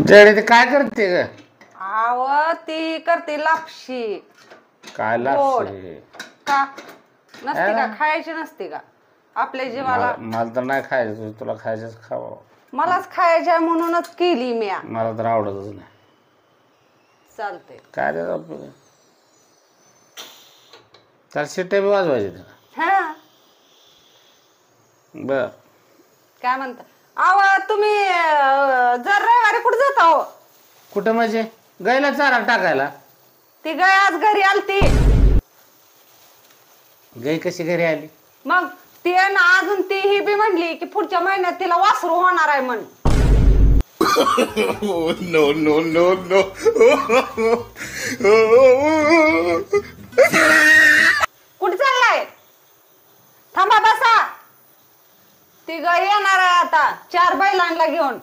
जडी ते काय करते ग? आव ती करते लापशी. काय गोड. लागते? का नसते का? खायची नसते का आपल्या जीवाला? मला तर नाही खायचं, तुला खायचंच खावं. मलाच खायच्या म्हणूनच केली मी. मला तर आवडतच नाही. चालते काय रे तर शिट्टे बी वाजवायचे त्याला. हा बर काय म्हणता? आव तुम्ही जर रविवारी कुठे जाता हो? कुठं म्हणजे गायला चारा टाकायला? ती गाय आज घरी आलती. गाय कशी घरी आली? मग ती आहे ना, अजून ती ही बी म्हणली की पुढच्या महिन्यात तिला वासरू होणार आहे म्हण. No no no no. कुठे चाललाय? थांबा बसा. ती गाय येणार आहे आता 4 बैलांना घेऊन.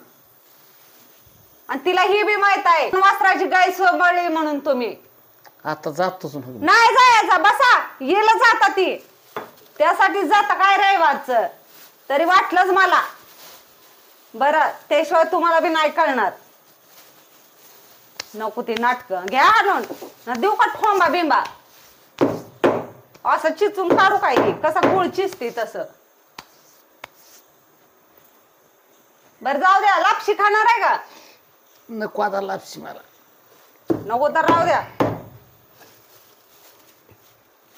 आणि तिला ही बी माहित आहे वासराची गाय सोबळी म्हणून. तुम्ही आता जातोच नाही जायचा, बसा. येला जाता ती, त्यासाठी जाता काय रविवारचं तरी वाटलंच मला. बरं त्याशिवाय तुम्हाला बी नाही कळणार. नको ती नाटक घ्या आणून. देऊ का ठोंबा बिंबा? असं चिचून काढू काय की कसा गुळ चिचते तसं. बरं जाऊ द्या. लापशी खाणार आहे का? नको आता लापशी मला. नको तर राहू द्या.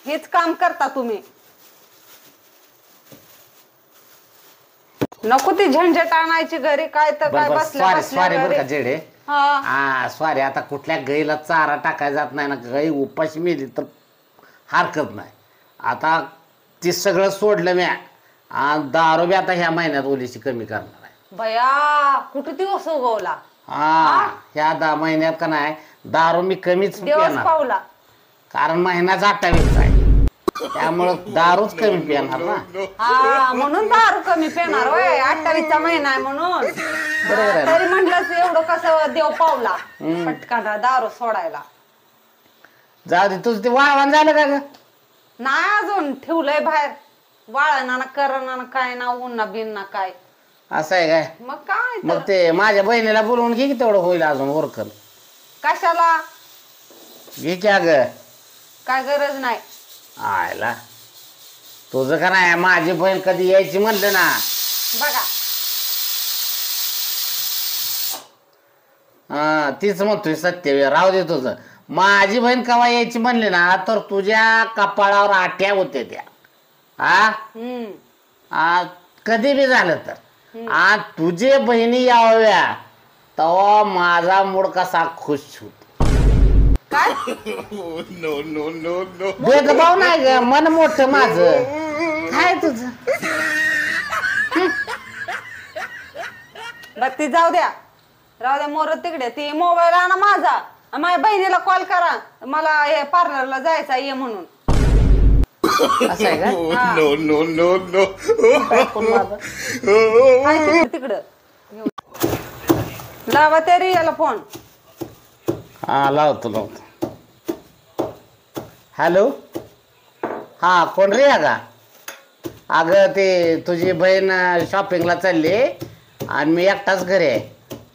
हेच काम करता तुम्ही. नको ती झंझट आणायची घरी. काय तर काय बसल्या स्वारी बरं का घरी. जेडे. हा स्वारी आता कुठल्या गाईला चारा टाकायला जात नाही ना. गाई उपाशी मेली तर हरकत नाही. आता ती सगळं सोडलं म्या. दारू बी आता ह्या महिन्यात ओलीची कमी करणार आहे. बया कुठे दिवस उगवला. ह्या महिन्यात का नाही दारू मी कमीच दिवस पिणार. पावला. कारण महिनाच 28 आहे, त्यामुळं दारूच कमी पिणार ना. हा म्हणून दारू कमी पिणार होय. 28चा महिना आहे म्हणून. तरी म्हटलं एवढं कसं देव पावला पटकन दारू सोडायला. जाऊ दे. तुझं ते वाळवण झालं का ग? नाही अजून ठेवलंय बाहेर. वाळणा ना करणा ना काय ना उन्हा बिन्ना काय. असं आहे काय? मग काय मग ते माझ्या बहिणीला बोलवून घे की तेवढं होईल अजून ओरखल. कशाला? घे की अगं. काय गरज नाही. आयला तुझं का नाही. माझी बहीण कधी यायची म्हणलं ना. बघा तीच म्हणतोय सत्य. राहू दे तुझं. माझी बहीण कवा यायची म्हणली ना तर तुझ्या कपाळावर आट्या होते त्या. कधी बी झालं तर. तुझे बहिणी याव्या तेव्हा माझा मूड कसा खुश होतो. काय नो नो नो नो. भेदभाव नाही ग. मन मोठं माझं. काय तुझं? बर ती जाऊ द्या. राहू द्या मोर तिकडे. ती मोबाईल आणा माझा. माझ्या बहिणीला कॉल करा मला हे पार्लरला जायचं ये म्हणून. असं आहे का? No no no no. तिकडं लावा त्या रियाला फोन. लावतो. हॅलो. कोण रे का? अगं ते तुझी बहीण शॉपिंगला चालली आणि मी एकटाच घरी आहे.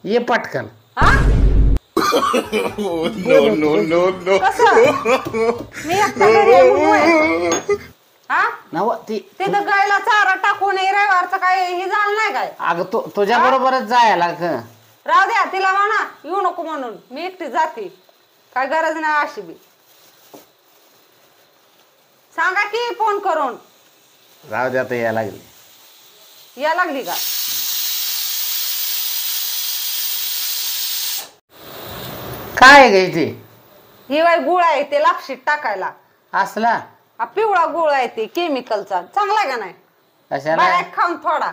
ये पटकन. No no no no. मी एकटा घरी आहे म्हणून. तिथं गायला चारा टाकून रविवारचं काय हे झालं नाही काय? अगं तुझ्या बरोबरच जायला. राहू द्या. तिला म्हणा येऊ नको म्हणून. मी एकटी जाते. काय गरज नाही अशी बी. सांगा की फोन करून. राहू द्या आता. या लागली. या लागली का? काय ग इथे? ही बाई गुळ आहे ते लापशीत टाकायला. असला पिवळा गुळ आहे ते केमिकलचा. चांगला आहे का नाही? कशाला? खाऊन थोडा.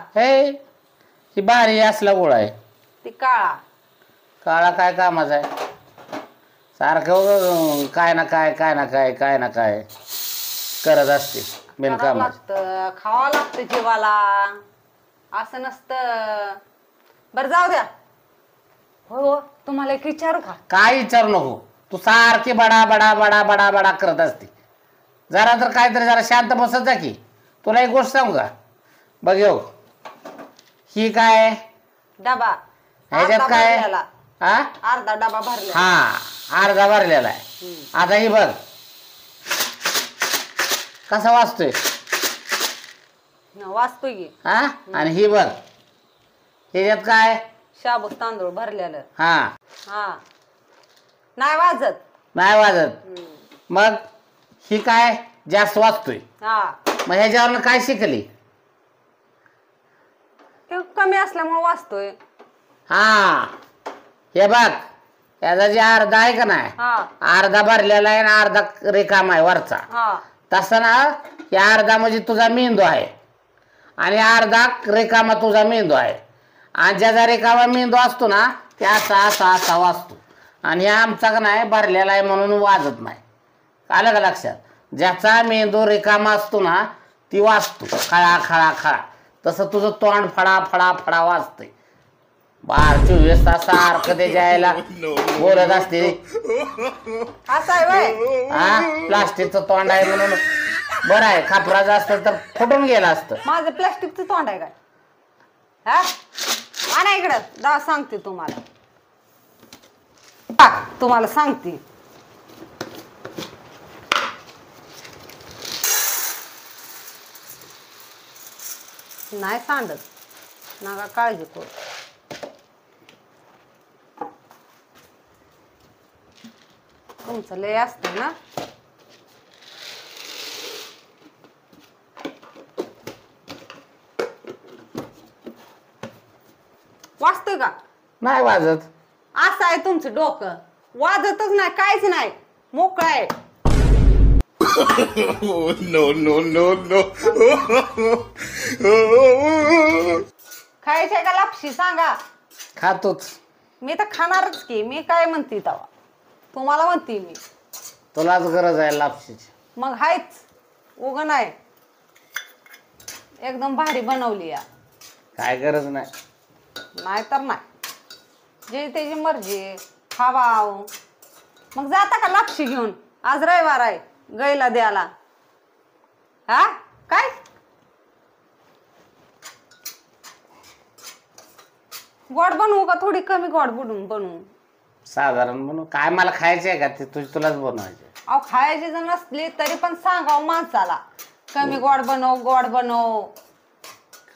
ही बारी असला गोळा आहे. ती काळा. काळा काय कामाचा आहे? सारखं काय ना काय काय ना काय काय ना काय करत असते बिनकाम. खावा लागतं जीवाला. असं नसतं. बरं जाऊ द्या. हो तुम्हाला एक विचारू का? काय विचारू नको. तू सारखी बडा बडा बडा बडा बडा करत असते. जरा तर काहीतरी जरा शांत बसत जा की. तुला एक गोष्ट सांगू का? बघ ही काय डबा. ह्याच्यात काय? हा अर्धा डबा भरला. हा अर्धा भरलेला आहे. आता ही बघ कसा वाचतोय. वाचतोय की. हा आणि ही बघ ह्याच्यात काय शाबूत तांदूळ भरलेलं. हा हा नाही वाजत. नाही वाजत. मग ही काय जास्त वाचतोय. हा मग ह्याच्यावरनं काय शिकली. ते कमी असल्यामुळे वाचतोय. हा हे बघ याचा जे अर्धा आहे का नाही हा अर्धा भरलेला आहे आणि अर्धा रिकामा आहे वरचा. हा तसं ना हे अर्धा म्हणजे तुझा मेंदू आहे आणि अर्धा रिकामा तुझा मेंदू आहे. आणि ज्याचा रिकामा मेंदू असतो ना ते असा असा असा वाचतो. आणि आमचा का नाही भरलेला आहे म्हणून वाजत नाही. आलं का लक्षात. ज्याचा मेंदू रिकामा असतो ना ती वाचतो खळा खळा खळा. तसं तुझं तोंड फडा फडा फडा वाजतंय. 12-24 तास सारखं त्याच्या यायला बोलत असते. असं आहे वय. हा प्लास्टिकचं तोंड आहे म्हणून बरं आहे. खापराचं असतं तर फुटून गेलं असतं. माझं प्लास्टिकचं तोंड आहे काय. हा आणा इकडं दा सांगते तुम्हाला. तुम्हाला सांगते. नाही सांडत नका काळजी करू. तुमचं लय असतं ना. वाचतोय का. नाही वाजत. असं आहे तुमचं डोकं. वाजतच नाही काहीच नाही मोकळं आहे. खायचंय का लापशी सांगा. खातोच. मी तर खाणारच की. मी काय म्हणते तेव्हा तुम्हाला म्हणते मी. तुलाच गरज आहे लापशीची. मग हायच उग नाही. एकदम भारी बनवली या. काय गरज नाही. नाही तर नाही. जे त्याची मर्जी खावा. मग जाता का लापशी घेऊन. आज रविवार आहे गाईला द्याला. हा काय गोड बनवू का थोडी कमी गोड बनवू. साधारण म्हणून काय मला खायचे आहे का ते तुलाच बनवायचे. अहो खायची जर नसली तरी पण सांगावं माणसाला कमी गोड बनव गोड बनव.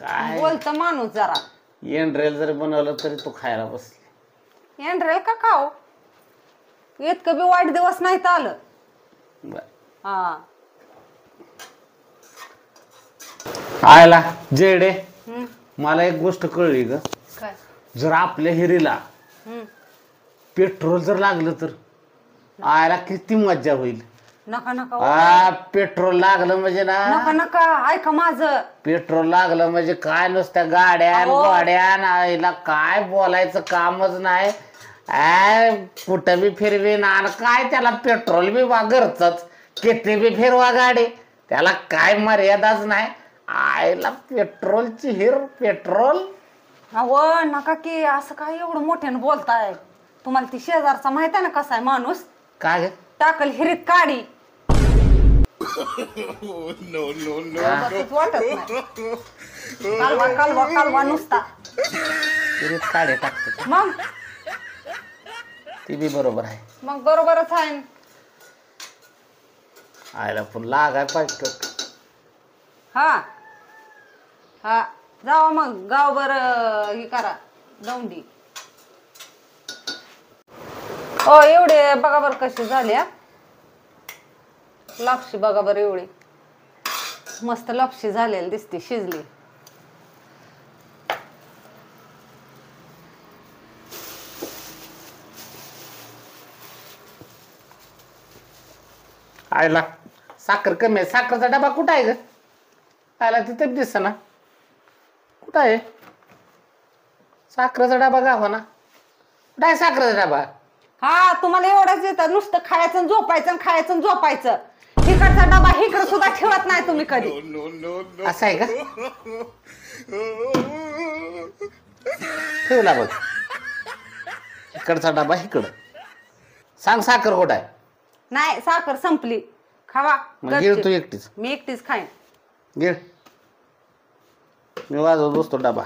काय बोलत माणूस जरा. एंड्रेल जरी बनवलं तरी तू खायला बसली. एंड्रेल का खाऊ. इतकं बी वाईट दिवस नाही तर आलं. बर हा आयला जेडे मला एक गोष्ट कळली ग. काय. जर आपल्या हिरीला पेट्रोल जर लागलं तर आयला किती मज्जा होईल. नका नका पेट्रोल लागलं म्हणजे ना नका नका ऐका माझं. पेट्रोल लागलं म्हणजे काय नुसत्या गाड्या अहो. गोड्या आईला काय बोलायचं कामच नाही. कुठं बी फिरवीन आणि काय त्याला पेट्रोल बी घरचंच किती बी फिरवा गाडी त्याला काय मर्यादाच नाही. आईला पेट्रोलची हिर पेट्रोल. अहो नका की असं काय एवढं मोठ्यानं बोलताय. तुम्हाला ती शेजारचा माहित आहे ना कसा आहे माणूस. काय टाकल हिरीत काढी. बसच वाटत नाही. कालवा कालवा कालवा नुसता. हिरीत काढे टाकतो मग ती बी बरोबर आहे. मग बरोबरच आहे. आईला पण लागाय पाहिजे. हा हा जावा मग गावभर हे करा दौंडी. हो एवढे बघा बर कशी झाली. लापशी बघा बर एवढी मस्त लापशी झालेली दिसते शिजली. आईला साखर कमी आहे. साखरचा डबा कुठं आहे ग. आयला तिथे दिसत ना कुठं आहे साखरेचा डबा गावा ना. कुठं आहे साखरेचा डबा. हा तुम्हाला एवढंच येतं नुसतं खायचं आणि झोपायचं आणि खायचं आणि झोपायचं. इकडचा डबा इकडे सुद्धा ठेवत नाही तुम्ही कधी. असं आहे का. ठेवला बघ इकडचा डबा इकडं. सांग साखर कुठं आहे. नाही साखर संपली. खावा मग गिळ तू एकटीच. मी एकटीच खाईन. गिळ मी वाजवत बसतो डबा.